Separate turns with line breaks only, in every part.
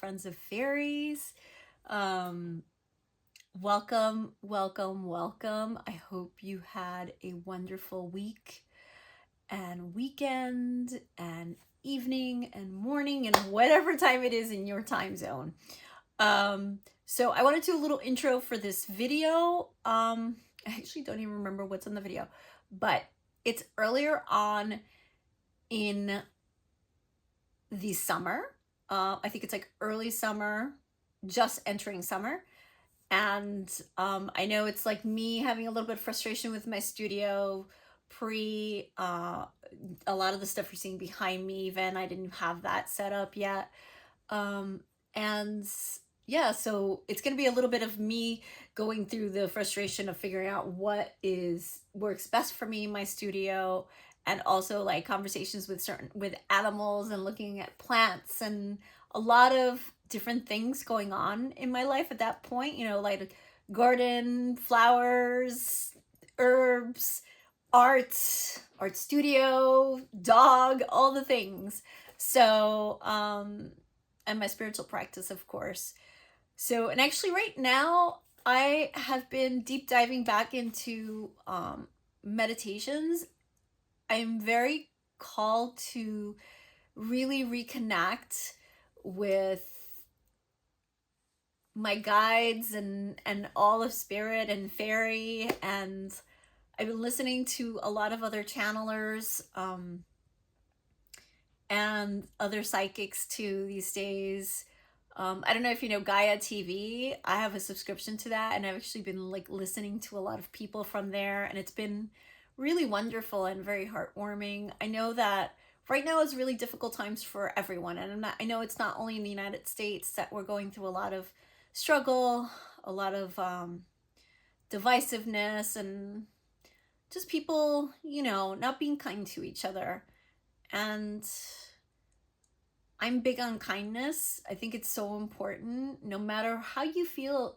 friends of fairies. Welcome, welcome, welcome. I hope you had a wonderful week and weekend and evening and morning and whatever time it is in your time zone. So I want to do a little intro for this video. I actually don't even remember what's in the video, but it's earlier on in the summer. I think it's like early summer, just entering summer. And I know it's like me having a little bit of frustration with my studio a lot of the stuff you're seeing behind me, even I didn't have that set up yet. And yeah, so it's going to be a little bit of me going through the frustration of figuring out what works best for me in my studio, and also like conversations with animals and looking at plants and a lot of different things going on in my life at that point, you know, like garden, flowers, herbs, art studio, dog, all the things. So and my spiritual practice, of course. So, and actually right now I have been deep diving back into meditations. I'm very called to really reconnect with my guides and all of spirit and fairy, and I've been listening to a lot of other channelers and other psychics too these days. I don't know if you know Gaia TV. I have a subscription to that, and I've actually been like listening to a lot of people from there, and it's been really wonderful and very heartwarming. I know that right now is really difficult times for everyone, and I know it's not only in the United States that we're going through a lot of struggle, a lot of divisiveness, and just people, you know, not being kind to each other. And I'm big on kindness. I think it's so important, no matter how you feel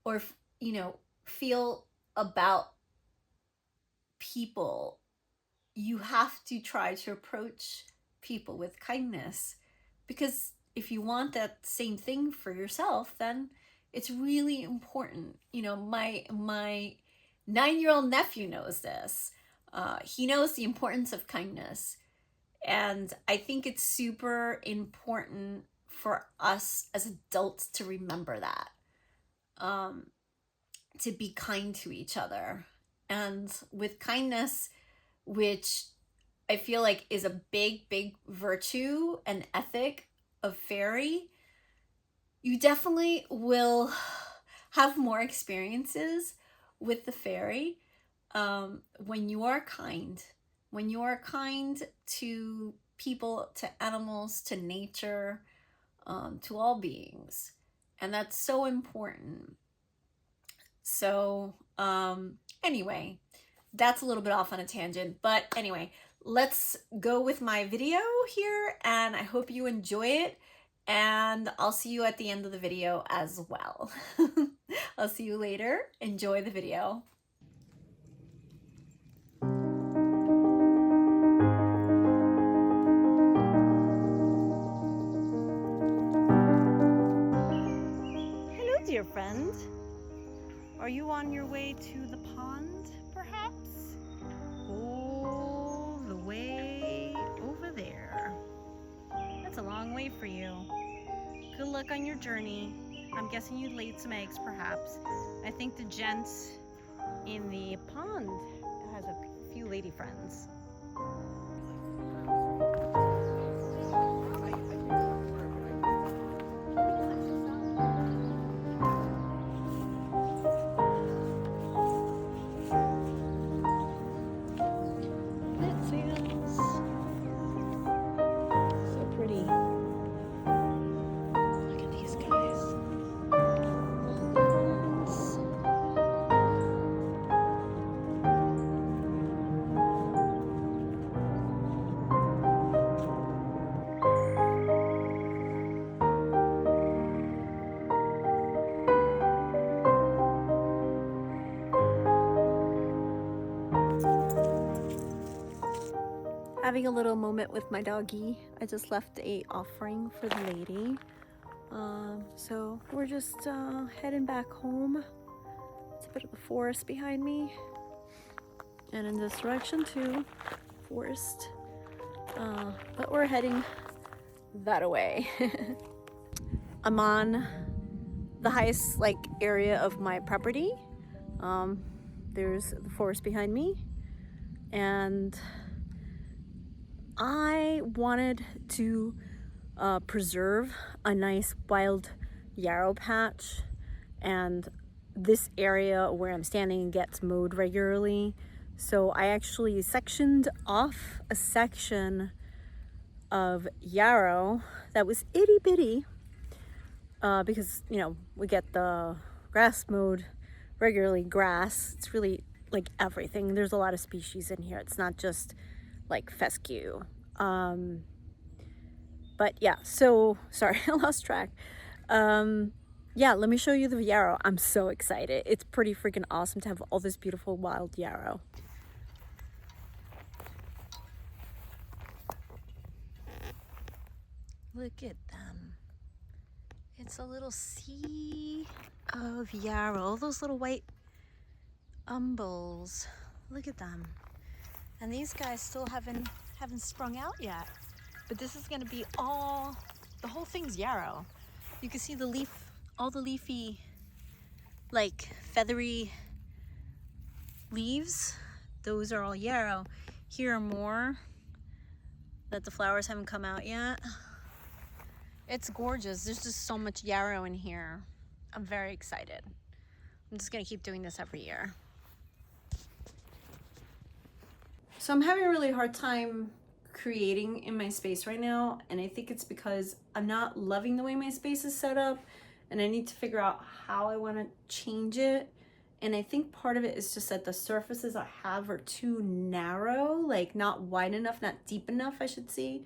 or, you know, feel about people, you have to try to approach people with kindness, because if you want that same thing for yourself, then it's really important. You know, my 9-year-old nephew knows this. He knows the importance of kindness. And I think it's super important for us as adults to remember that, to be kind to each other. And with kindness, which I feel like is a big, big virtue and ethic of fairy, you definitely will have more experiences with the fairy when you are kind. When you are kind to people, to animals, to nature, to all beings. And that's so important. So anyway, that's a little bit off on a tangent, but anyway, let's go with my video here, and I hope you enjoy it, and I'll see you at the end of the video as well. I'll see you later. Enjoy the video. Hello, dear friend. Are you on your way to the pond, perhaps? All the way over there. That's a long way for you. Good luck on your journey. I'm guessing you laid some eggs, perhaps. I think the gent in the pond has a few lady friends. Having a little moment with my doggy. I just left a offering for the lady. So we're just heading back home. It's a bit of the forest behind me, and in this direction too, forest. But we're heading that way. I'm on the highest area of my property. There's the forest behind me, and I wanted to preserve a nice wild yarrow patch, and this area where I'm standing gets mowed regularly, so I actually sectioned off a section of yarrow that was itty bitty, because we get the grass mowed regularly. Grass, it's really like everything. There's a lot of species in here. It's not just like fescue. But yeah, so sorry, I lost track. Yeah, let me show you the yarrow. I'm so excited. It's pretty freaking awesome to have all this beautiful wild yarrow. Look at them. It's a little sea of yarrow. All those little white umbels. Look at them. And these guys still haven't sprung out yet. But this is gonna be the whole thing's yarrow. You can see the leaf, all the leafy, feathery leaves. Those are all yarrow. Here are more that the flowers haven't come out yet. It's gorgeous. There's just so much yarrow in here. I'm very excited. I'm just gonna keep doing this every year. So I'm having a really hard time creating in my space right now, and I think it's because I'm not loving the way my space is set up, and I need to figure out how I want to change it. And I think part of it is just that the surfaces I have are too narrow, not wide enough, not deep enough, I should say.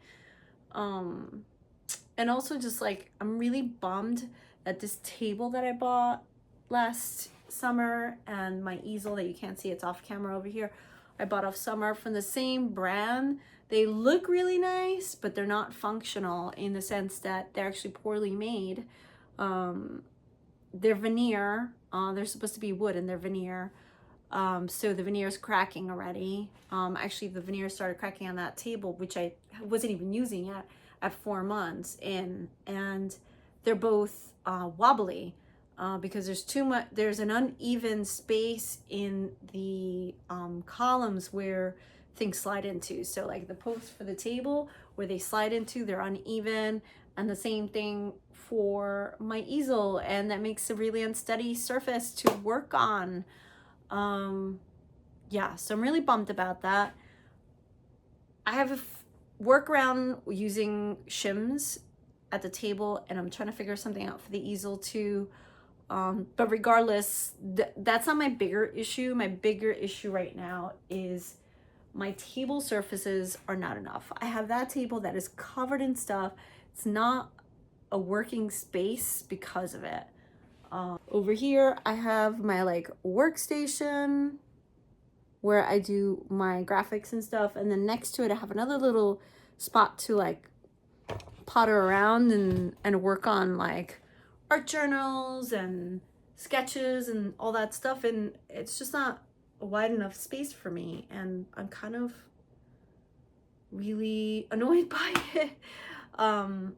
And also just I'm really bummed that this table that I bought last summer and my easel that you can't see, it's off camera over here, I bought off summer from the same brand. They look really nice, but they're not functional in the sense that they're actually poorly made. They're veneer. They're supposed to be wood and they're veneer. So the veneer is cracking already. Actually, the veneer started cracking on that table, which I wasn't even using yet, at 4 months in. And they're both wobbly. Because there's an uneven space in the columns where things slide into. So the posts for the table where they slide into, they're uneven, and the same thing for my easel, and that makes a really unsteady surface to work on. Yeah, so I'm really bummed about that. I have a workaround using shims at the table, and I'm trying to figure something out for the easel too. But regardless, that's not my bigger issue. My bigger issue right now is my table surfaces are not enough. I have that table that is covered in stuff. It's not a working space because of it. Over here, I have my workstation where I do my graphics and stuff. And then next to it, I have another little spot to potter around and work on art journals and sketches and all that stuff, and it's just not a wide enough space for me, and I'm kind of really annoyed by it. And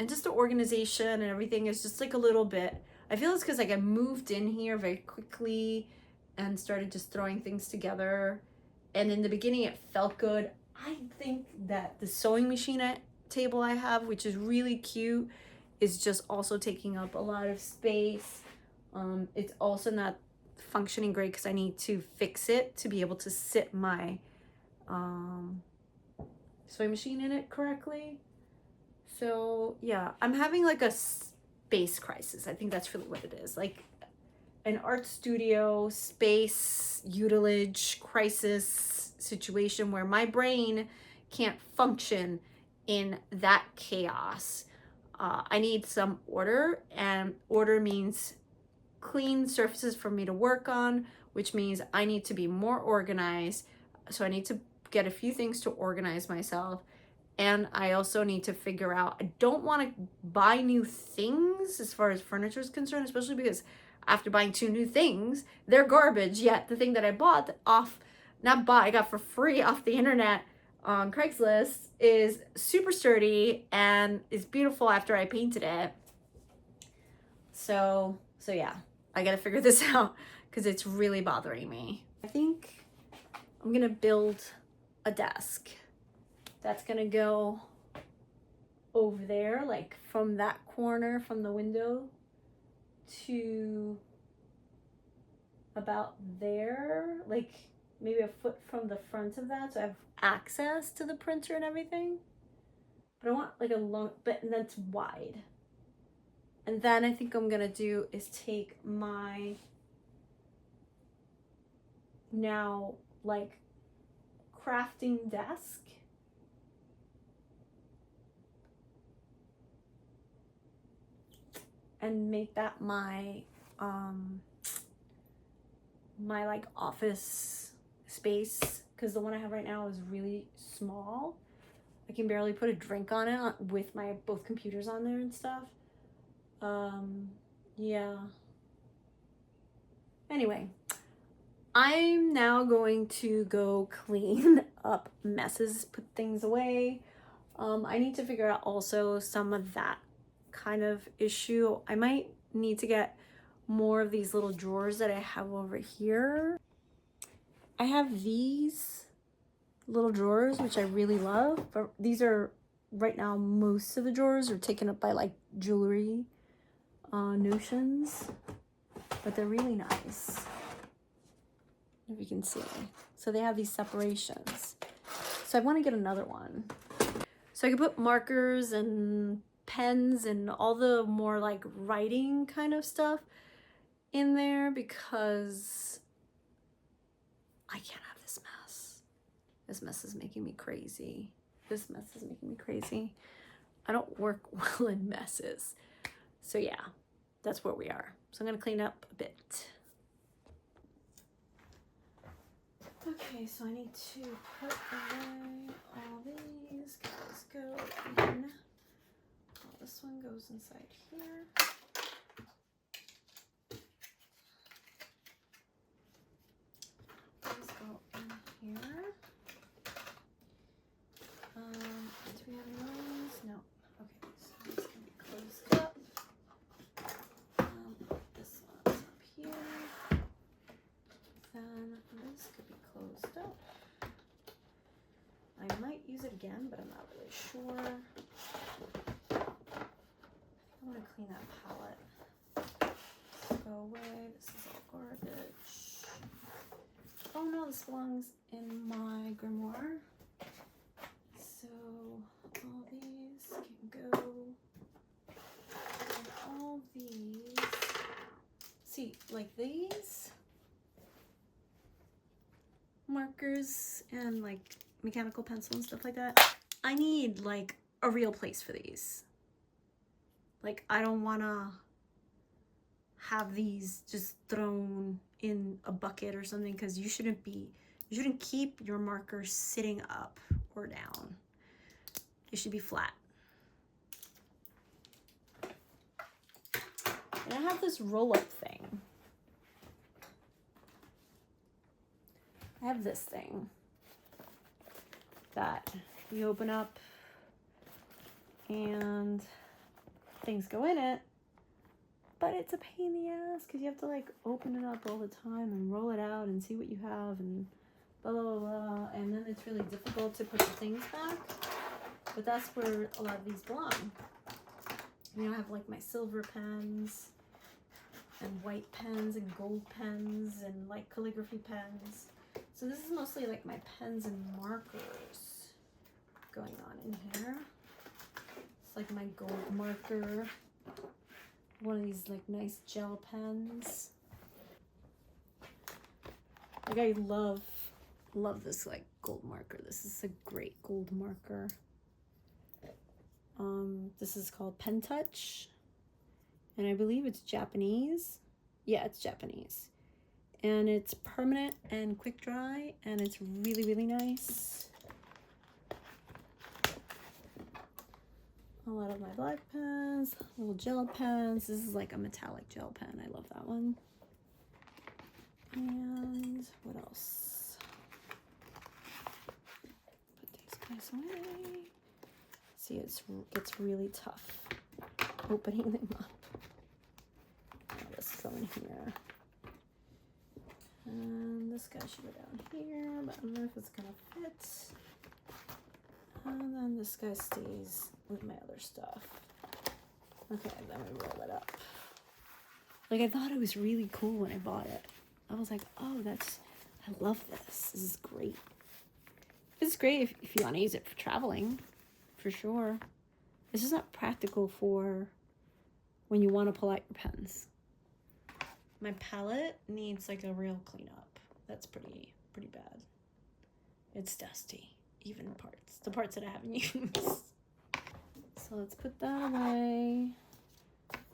just the organization and everything is just a little bit, I feel it's because I moved in here very quickly and started just throwing things together, and in the beginning it felt good. I think that the sewing machine table I have, which is really cute, is just also taking up a lot of space. It's also not functioning great because I need to fix it to be able to sit my sewing machine in it correctly. So yeah, I'm having a space crisis. I think that's really what it is. An art studio space utilage crisis situation where my brain can't function in that chaos. I need some order, and order means clean surfaces for me to work on, which means I need to be more organized. So I need to get a few things to organize myself. And I also need to figure out, I don't want to buy new things as far as furniture is concerned, especially because after buying 2 new things, they're garbage. Yet the thing that I bought off, not bought, I got for free off the internet on Craigslist is super sturdy and is beautiful after I painted it. So yeah, I gotta figure this out because it's really bothering me. I think I'm gonna build a desk that's gonna go over there, like from that corner from the window to about there, like maybe a foot from the front of that, so I have access to the printer and everything. But I want like a long, but that's wide. And then I think I'm gonna do is take my now like crafting desk and make that my my like office space, because the one I have right now is really small. I can barely put a drink on it with my both computers on there and stuff. Yeah. Anyway, I'm now going to go clean up messes, put things away. I need to figure out also some of that kind of issue. I might need to get more of these little drawers that I have over here. I have these little drawers, which I really love, but these are right now, most of the drawers are taken up by like jewelry notions, but they're really nice, if you can see. So they have these separations. So I want to get another one. So I can put markers and pens and all the more like writing kind of stuff in there, because I can't have this mess. This mess is making me crazy. This mess is making me crazy. I don't work well in messes. So yeah, that's where we are. So I'm gonna clean up a bit. Okay, so I need to put away all these. Guys go in. Oh, this one goes inside here. These go in here. Do we have those? No. Okay, so it's gonna be closed up. This one's up here. Then this could be closed up. I might use it again, but I'm not really sure. I want to clean that palette. Go away. This is all garbage. Oh no, this belongs in my grimoire. So all these can go. And all these. See, like these markers and like mechanical pencil and stuff like that. I need like a real place for these. Like I don't want to have these just thrown in a bucket or something, because you shouldn't keep your markers sitting up or down. It should be flat. And I have this roll-up thing. I have this thing that you open up and things go in it, but it's a pain in the ass because you have to like open it up all the time and roll it out and see what you have and blah blah blah, blah. And then it's really difficult to put the things back, but that's where a lot of these belong. You know, I have like my silver pens and white pens and gold pens and like calligraphy pens. So this is mostly like my pens and markers going on in here. It's like my gold marker. One of these like nice gel pens. Like I love this like gold marker. This is a great gold marker. This is called Pen Touch, and I believe it's Japanese. Yeah, it's Japanese. And it's permanent and quick dry, and it's really, really nice. a lot of my black pens, little gel pens. This is like a metallic gel pen. I love that one. And what else? Put these guys away. See, it gets really tough opening them up. Oh, this is going here. And this guy should go down here, but I don't know if it's gonna fit. And then this guy stays with my other stuff. Okay, then we roll it up. Like, I thought it was really cool when I bought it. I was like, oh, I love this. This is great. It's great if you want to use it for traveling, for sure. It's just not practical for when you want to pull out your pens. My palette needs like a real cleanup. That's pretty bad. It's dusty, even parts. The parts that I haven't used. So let's put that away.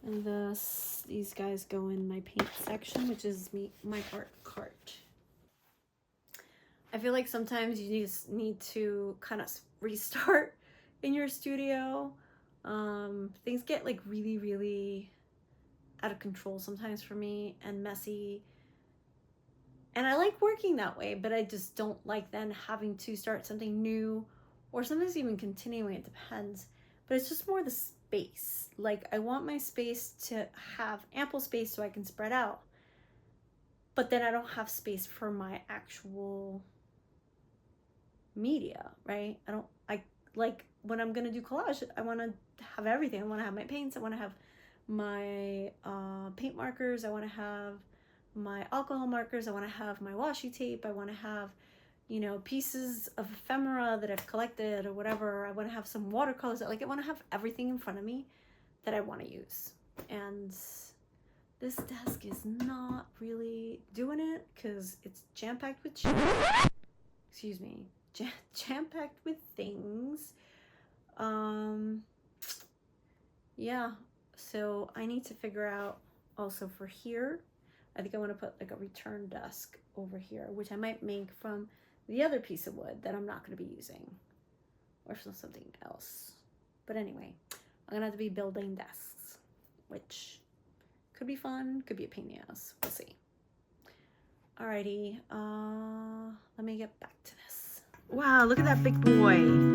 And thus, these guys go in my paint section, which is my art cart. I feel like sometimes you just need to kind of restart in your studio. Things get like really out of control sometimes for me and messy. And I like working that way, but I just don't like then having to start something new or sometimes even continuing. It depends. But it's just more the space. Like, I want my space to have ample space so I can spread out. But then I don't have space for my actual media, right? I like when I'm gonna do collage, I want to have everything. I want to have my paints, I want to have my paint markers, I want to have my alcohol markers, I want to have my washi tape, I want to have, you know, pieces of ephemera that I've collected or whatever. I want to have some watercolors. Like, I want to have everything in front of me that I want to use. And this desk is not really doing it because it's jam-packed with excuse me, jam-packed with things. Yeah, so I need to figure out also for here. I think I want to put like a return desk over here, which I might make from the other piece of wood that I'm not going to be using, or from something else. But anyway, I'm gonna have to be building desks, which could be fun, could be a pain in the ass. We'll see. Alrighty, let me get back to this.
Wow, look at that big boy.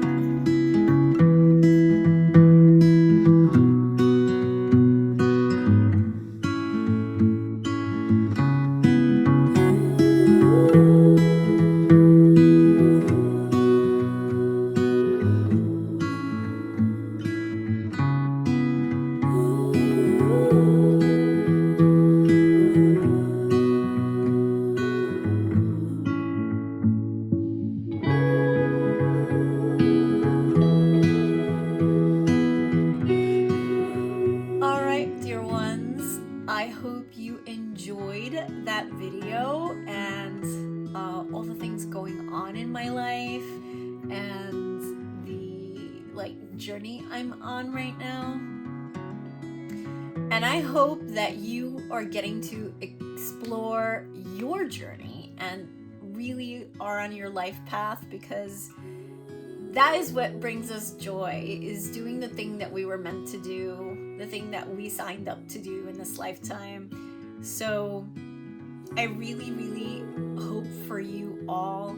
That video and all the things going on in my life and the journey I'm on right now. And I hope that you are getting to explore your journey and really are on your life path, because that is what brings us joy, is doing the thing that we were meant to do, the thing that we signed up to do in this lifetime. So I really hope for you all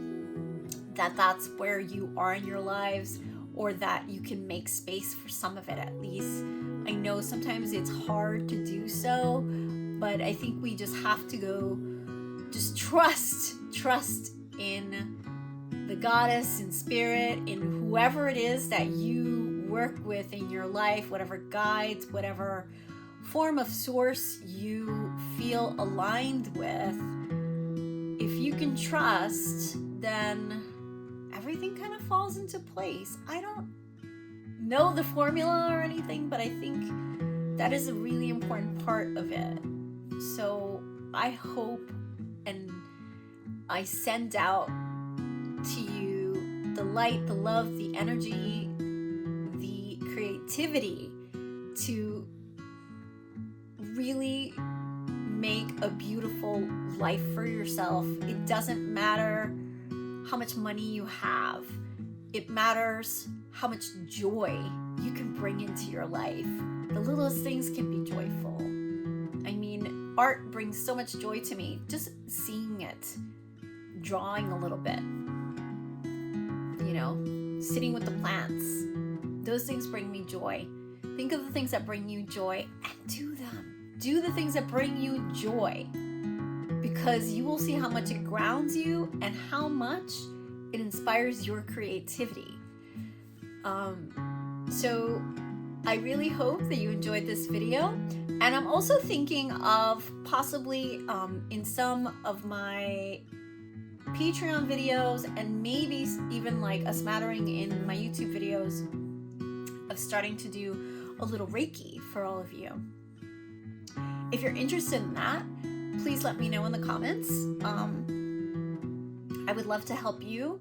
that that's where you are in your lives, or that you can make space for some of it at least. I know sometimes it's hard to do so, but I think we just have to go, just trust in the goddess, in spirit, in whoever it is that you work with in your life, whatever guides, whatever form of source you feel aligned with. If you can trust, then everything kind of falls into place. I don't know the formula or anything, but I think that is a really important part of it. So I hope and I send out to you the light, the love, the energy, the creativity to really make a beautiful life for yourself. It doesn't matter how much money you have. It matters how much joy you can bring into your life. The littlest things can be joyful. I mean, art brings so much joy to me. Just seeing it, drawing a little bit, you know, sitting with the plants. Those things bring me joy. Think of the things that bring you joy and do them. Do the things that bring you joy, because you will see how much it grounds you and how much it inspires your creativity. So I really hope that you enjoyed this video, and I'm also thinking of possibly in some of my Patreon videos, and maybe even like a smattering in my YouTube videos, of starting to do a little Reiki for all of you. If you're interested in that, please let me know in the comments. I would love to help you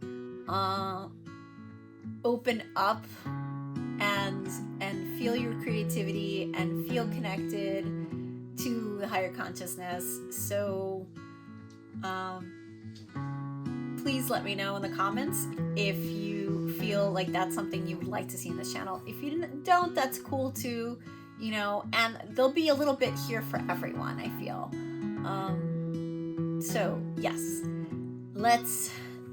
open up and feel your creativity and feel connected to the higher consciousness. So please let me know in the comments if you feel like that's something you would like to see in this channel. If you don't, that's cool too, you know, and there'll be a little bit here for everyone, I feel. So yes, let's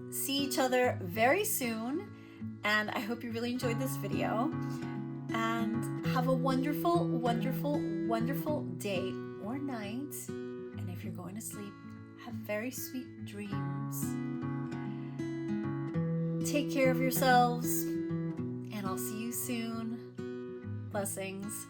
see each other very soon, and I hope you really enjoyed this video, and have a wonderful, wonderful, wonderful day or night, and if you're going to sleep, have very sweet dreams. Take care of yourselves, and I'll see you soon. Blessings.